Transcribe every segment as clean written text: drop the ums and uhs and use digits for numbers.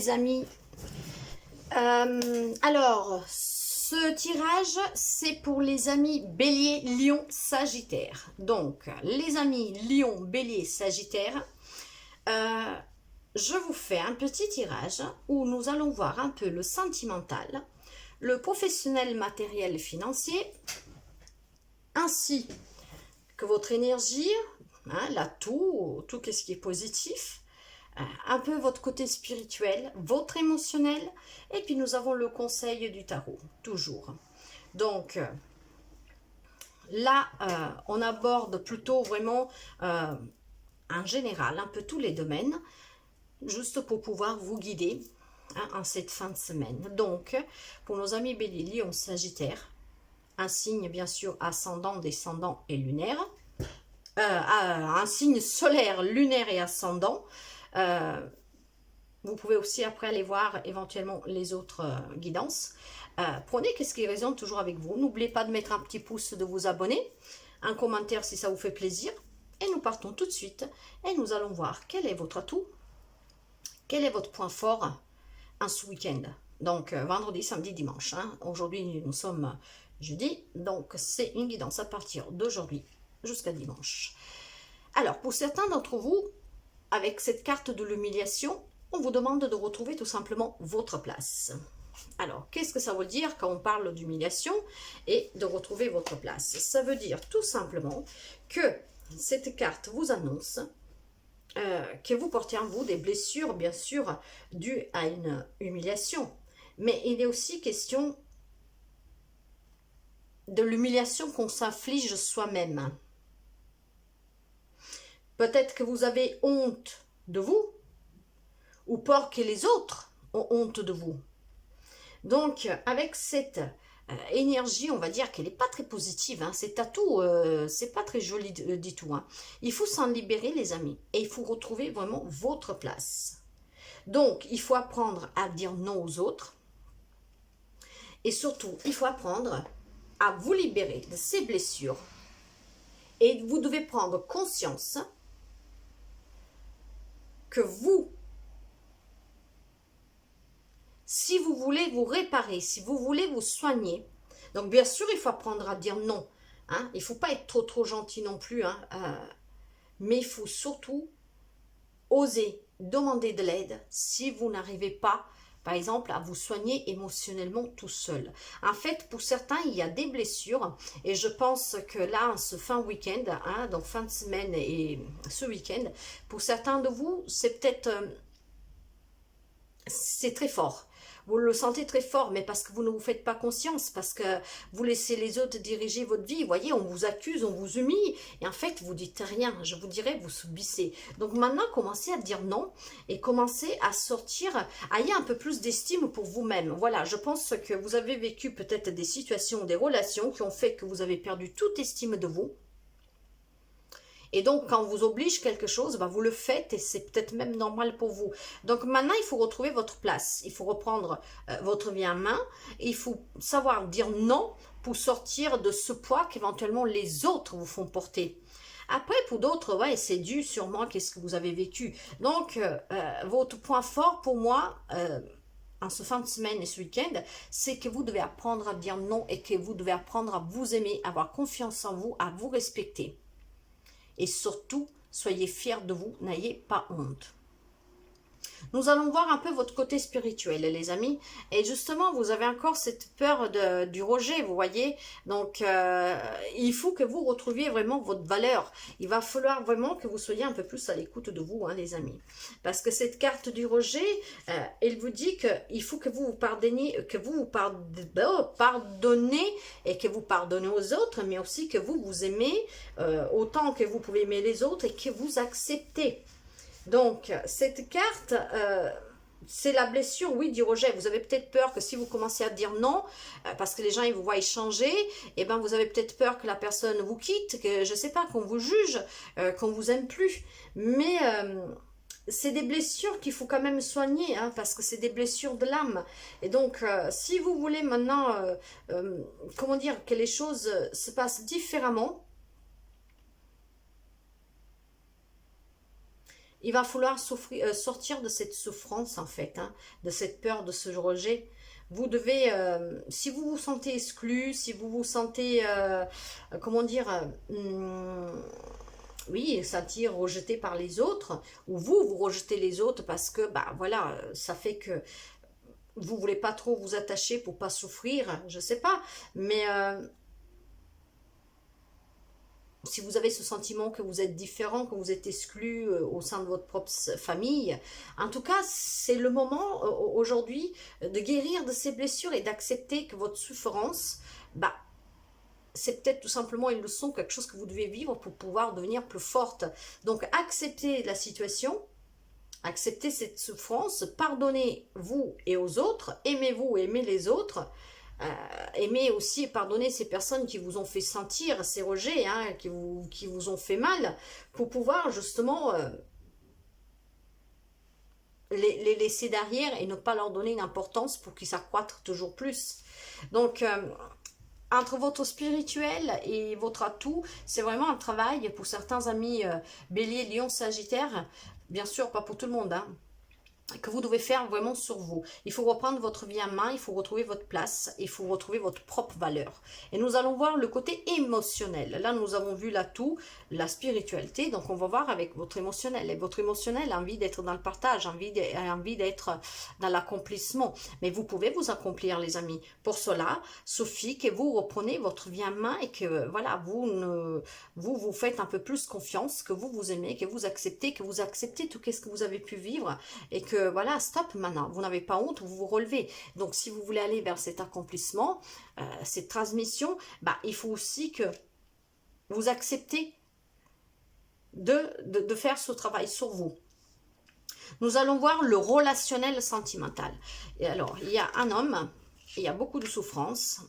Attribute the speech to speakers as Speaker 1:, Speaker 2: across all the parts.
Speaker 1: les amis. Alors, ce tirage, c'est pour les amis Bélier, Lion, Sagittaire. Donc, les amis Lion, Bélier, Sagittaire, je vous fais un petit tirage où nous allons voir un peu le sentimental, le professionnel, matériel, financier, ainsi que votre énergie, hein, l'atout, tout ce qui est positif, un peu votre côté spirituel, votre émotionnel, et puis nous avons le conseil du tarot, toujours. Donc, là, on aborde plutôt vraiment en général, un peu tous les domaines, juste pour pouvoir vous guider hein, en cette fin de semaine. Donc, pour nos amis Bélier, Lion, Sagittaire, un signe bien sûr ascendant, descendant et lunaire, un signe solaire, lunaire et ascendant. Vous pouvez aussi après aller voir éventuellement les autres guidances. Prenez ce qui résonne toujours avec vous. N'oubliez pas de mettre un petit pouce, de vous abonner, un commentaire si ça vous fait plaisir. Et nous partons tout de suite et nous allons voir quel est votre atout, quel est votre point fort en ce week-end. Donc vendredi, samedi, dimanche. Hein. Aujourd'hui, nous sommes jeudi, donc c'est une guidance à partir d'aujourd'hui jusqu'à dimanche. Alors, pour certains d'entre vous, avec cette carte de l'humiliation, on vous demande de retrouver tout simplement votre place. Alors, qu'est-ce que ça veut dire quand on parle d'humiliation et de retrouver votre place? Ça veut dire tout simplement que cette carte vous annonce que vous portez en vous des blessures, bien sûr, dues à une humiliation. Mais il est aussi question de l'humiliation qu'on s'inflige soi-même. Peut-être que vous avez honte de vous, ou peur que les autres ont honte de vous. Donc, avec cette énergie, on va dire qu'elle n'est pas très positive, hein, cet atout, c'est pas très joli du tout. Hein. Il faut s'en libérer, les amis, et il faut retrouver vraiment votre place. Donc, il faut apprendre à dire non aux autres, et surtout, il faut apprendre à vous libérer de ces blessures, et vous devez prendre conscience que vous, si vous voulez vous réparer, si vous voulez vous soigner, donc bien sûr, il faut apprendre à dire non. Hein, il ne faut pas être trop gentil non plus, hein, mais il faut surtout oser demander de l'aide si vous n'arrivez pas, par exemple, à vous soigner émotionnellement tout seul. En fait, pour certains, il y a des blessures et je pense que là, ce fin week-end, hein, donc fin de semaine et ce week-end, pour certains de vous, c'est peut-être... c'est très fort. Vous le sentez très fort, mais parce que vous ne vous faites pas conscience, parce que vous laissez les autres diriger votre vie. Vous voyez, on vous accuse, on vous humilie, et en fait, vous dites rien. Je vous dirais, vous subissez. Donc maintenant, commencez à dire non, et commencez à sortir, ayez un peu plus d'estime pour vous-même. Voilà, je pense que vous avez vécu peut-être des situations, des relations qui ont fait que vous avez perdu toute estime de vous. Et donc, quand on vous oblige quelque chose, bah, vous le faites et c'est peut-être même normal pour vous. Donc, maintenant, il faut retrouver votre place. Il faut reprendre votre vie en main. Et il faut savoir dire non pour sortir de ce poids qu'éventuellement les autres vous font porter. Après, pour d'autres, ouais, c'est dû sûrement à ce que vous avez vécu. Donc, votre point fort pour moi... en ce fin de semaine et ce week-end, c'est que vous devez apprendre à dire non et que vous devez apprendre à vous aimer, avoir confiance en vous, à vous respecter. Et surtout, soyez fiers de vous, n'ayez pas honte. Nous allons voir un peu votre côté spirituel, les amis. Et justement, vous avez encore cette peur du rejet, vous voyez. Donc, il faut que vous retrouviez vraiment votre valeur. Il va falloir vraiment que vous soyez un peu plus à l'écoute de vous, hein, les amis. Parce que cette carte du rejet, elle vous dit qu'il faut que vous vous pardonniez, que vous vous pardonnez et que vous pardonnez aux autres, mais aussi que vous vous aimez autant que vous pouvez aimer les autres et que vous acceptez. Donc, cette carte, c'est la blessure, oui, du rejet. Vous avez peut-être peur que si vous commencez à dire non, parce que les gens ils vous voient changer, et ben vous avez peut-être peur que la personne vous quitte, que je sais pas, qu'on vous juge, qu'on vous aime plus. Mais c'est des blessures qu'il faut quand même soigner, hein, parce que c'est des blessures de l'âme. Et donc, si vous voulez maintenant, comment dire, que les choses se passent différemment, il va falloir sortir de cette souffrance en fait, hein, de cette peur, de ce rejet. Vous devez, si vous vous sentez exclu, si vous vous sentez, comment dire, oui, sentir rejeté par les autres, ou vous rejetez les autres parce que, bah voilà, ça fait que vous voulez pas trop vous attacher pour pas souffrir, je sais pas, mais si vous avez ce sentiment que vous êtes différent, que vous êtes exclu au sein de votre propre famille, en tout cas, c'est le moment aujourd'hui de guérir de ces blessures et d'accepter que votre souffrance, bah, c'est peut-être tout simplement une leçon, quelque chose que vous devez vivre pour pouvoir devenir plus forte. Donc, acceptez la situation, acceptez cette souffrance, pardonnez-vous et aux autres, aimez-vous et aimez les autres, aimez aussi et pardonnez ces personnes qui vous ont fait sentir ces rejets, hein, qui vous ont fait mal, pour pouvoir justement les laisser derrière et ne pas leur donner une importance pour qu'ils s'accroîtrent toujours plus. Donc, entre votre spirituel et votre atout, c'est vraiment un travail pour certains amis Bélier, Lion, Sagittaire, bien sûr pas pour tout le monde, hein, que vous devez faire vraiment sur vous. Il faut reprendre votre vie en main, il faut retrouver votre place, il faut retrouver votre propre valeur. Et nous allons voir le côté émotionnel. Là, nous avons vu l'atout, la spiritualité, donc on va voir avec votre émotionnel. Et votre émotionnel a envie d'être dans le partage, a envie d'être dans l'accomplissement. Mais vous pouvez vous accomplir, les amis. Pour cela, suffit que vous reprenez votre vie en main et que, voilà, vous faites un peu plus confiance, que vous aimez, que vous acceptez tout ce que vous avez pu vivre et que voilà, stop maintenant, vous n'avez pas honte, vous vous relevez. Donc si vous voulez aller vers cet accomplissement, cette transmission, bah, il faut aussi que vous acceptez de faire ce travail sur vous. Nous allons voir le relationnel sentimental. Et alors, il y a un homme, il y a beaucoup de souffrance,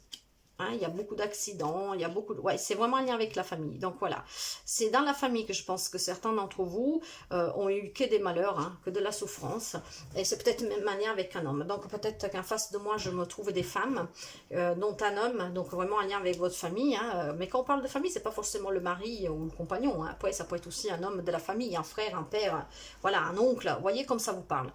Speaker 1: hein, il y a beaucoup d'accidents, il y a beaucoup de... Ouais, c'est vraiment un lien avec la famille. Donc voilà, c'est dans la famille que je pense que certains d'entre vous ont eu que des malheurs, hein, que de la souffrance. Et c'est peut-être même un lien avec un homme. Donc peut-être qu'en face de moi, je me trouve des femmes, dont un homme, donc vraiment un lien avec votre famille. Hein. Mais quand on parle de famille, c'est pas forcément le mari ou le compagnon. Hein. Après, ça peut être aussi un homme de la famille, un frère, un père, voilà, un oncle. Vous voyez comme ça vous parle.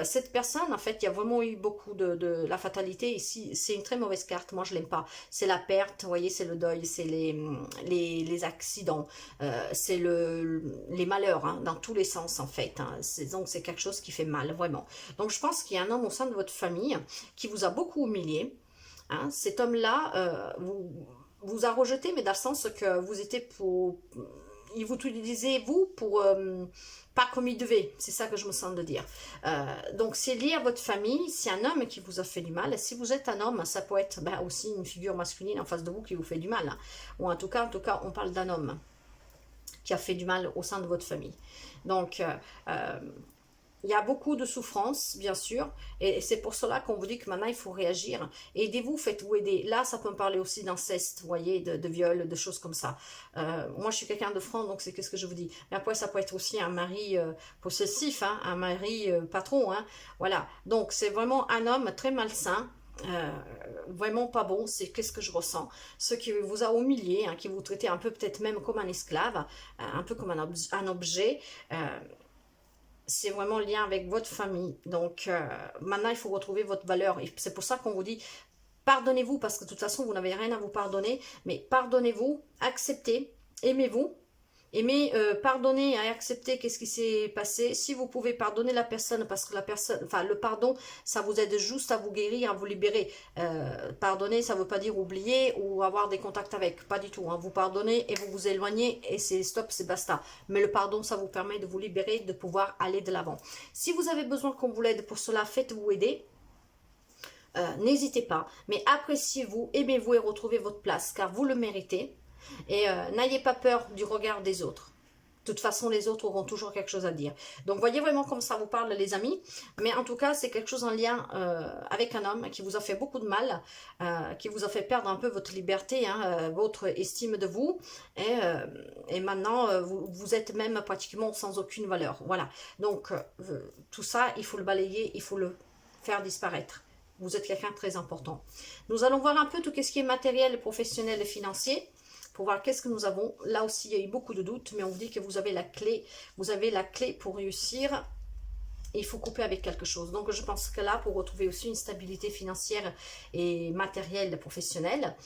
Speaker 1: Cette personne, en fait, il y a vraiment eu beaucoup de la fatalité ici. C'est une très mauvaise carte. Moi, je l'aime pas. C'est la perte, vous voyez, c'est le deuil, c'est les accidents, c'est les malheurs, hein, dans tous les sens en fait. Hein. Donc c'est quelque chose qui fait mal, vraiment. Donc je pense qu'il y a un homme au sein de votre famille qui vous a beaucoup humilié. Hein. Cet homme-là vous a rejeté, mais dans le sens que vous étiez pour... Il vous utilisait, vous, pour... pas comme il devait, c'est ça que je me sens de dire. Donc c'est lié à votre famille, c'est un homme qui vous a fait du mal. Si vous êtes un homme, ça peut être aussi une figure masculine en face de vous qui vous fait du mal. Hein. Ou en tout cas, on parle d'un homme qui a fait du mal au sein de votre famille. Donc, il y a beaucoup de souffrance, bien sûr, et c'est pour cela qu'on vous dit que maintenant, il faut réagir. Aidez-vous, faites-vous aider. Là, ça peut me parler aussi d'inceste, vous voyez, de viol, de choses comme ça. Moi, je suis quelqu'un de franc, donc c'est qu'est-ce que je vous dis. Mais après, ça peut être aussi un mari possessif, hein, un mari patron, hein, voilà. Donc, c'est vraiment un homme très malsain, vraiment pas bon, c'est qu'est-ce que je ressens, ce qui vous a humilié, hein, qui vous traitait un peu peut-être même comme un esclave, un peu comme un objet, c'est vraiment le lien avec votre famille. Donc maintenant il faut retrouver votre valeur et c'est pour ça qu'on vous dit pardonnez-vous, parce que de toute façon vous n'avez rien à vous pardonner, mais pardonnez-vous, acceptez, aimez-vous. Aimez, pardonner et accepter qu'est-ce qui s'est passé. Si vous pouvez pardonner la personne, parce que la personne, enfin le pardon, ça vous aide juste à vous guérir, à vous libérer. Pardonner, ça ne veut pas dire oublier ou avoir des contacts avec, pas du tout. Hein. Vous pardonnez et vous vous éloignez et c'est stop, c'est basta. Mais le pardon, ça vous permet de vous libérer, de pouvoir aller de l'avant. Si vous avez besoin qu'on vous l'aide pour cela, faites-vous aider. N'hésitez pas, mais appréciez-vous, aimez-vous et retrouvez votre place, car vous le méritez. Et n'ayez pas peur du regard des autres. De toute façon, les autres auront toujours quelque chose à dire. Donc, voyez vraiment comme ça vous parle, les amis. Mais en tout cas, c'est quelque chose en lien avec un homme qui vous a fait beaucoup de mal, qui vous a fait perdre un peu votre liberté, hein, votre estime de vous. Et maintenant, vous êtes même pratiquement sans aucune valeur. Voilà. Donc, tout ça, il faut le balayer, il faut le faire disparaître. Vous êtes quelqu'un de très important. Nous allons voir un peu tout ce qui est matériel, professionnel et financier. pour voir qu'est-ce que nous avons. Là aussi, il y a eu beaucoup de doutes, mais on vous dit que vous avez la clé pour réussir. Il faut couper avec quelque chose. Donc, je pense que là, pour retrouver aussi une stabilité financière et matérielle, professionnelle,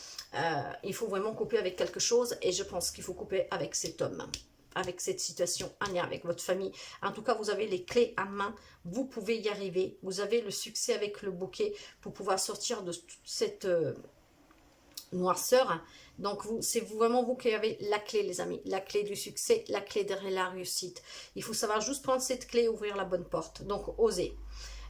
Speaker 1: il faut vraiment couper avec quelque chose. Et je pense qu'il faut couper avec cet homme, avec cette situation en lien avec votre famille. En tout cas, vous avez les clés à main. Vous pouvez y arriver. Vous avez le succès avec le bouquet pour pouvoir sortir de toute cette noirceur. Donc, c'est vraiment vous qui avez la clé, les amis. La clé du succès, la clé de la réussite. Il faut savoir juste prendre cette clé et ouvrir la bonne porte. Donc, osez.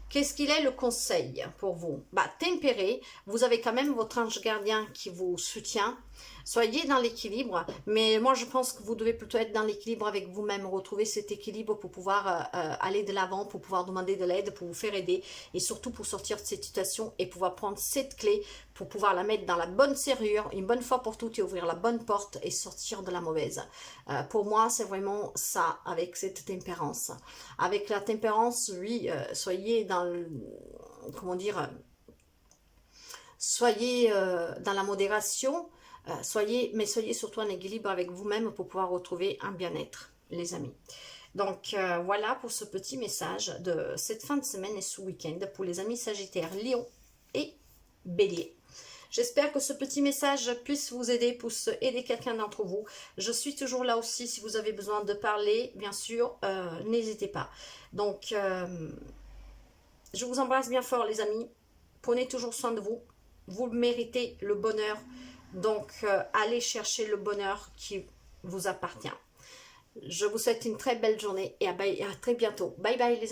Speaker 1: Qu'est-ce qu'il est le conseil pour vous? Tempérez. Vous avez quand même votre ange gardien qui vous soutient. Soyez dans l'équilibre, mais moi je pense que vous devez plutôt être dans l'équilibre avec vous-même, retrouver cet équilibre pour pouvoir aller de l'avant, pour pouvoir demander de l'aide, pour vous faire aider et surtout pour sortir de cette situation et pouvoir prendre cette clé pour pouvoir la mettre dans la bonne serrure, une bonne fois pour toutes et ouvrir la bonne porte et sortir de la mauvaise. Pour moi, c'est vraiment ça avec cette tempérance. Avec la tempérance, oui, soyez dans le, comment dire, soyez dans la modération, mais soyez surtout en équilibre avec vous-même pour pouvoir retrouver un bien-être, les amis. Donc, voilà pour ce petit message de cette fin de semaine et ce week-end pour les amis Sagittaires, Lion et Bélier. J'espère que ce petit message puisse vous aider, puisse aider quelqu'un d'entre vous. Je suis toujours là aussi si vous avez besoin de parler, bien sûr, n'hésitez pas. Donc, je vous embrasse bien fort, les amis. Prenez toujours soin de vous. Vous méritez le bonheur. Donc, allez chercher le bonheur qui vous appartient. Je vous souhaite une très belle journée et à très bientôt. Bye bye, les amis.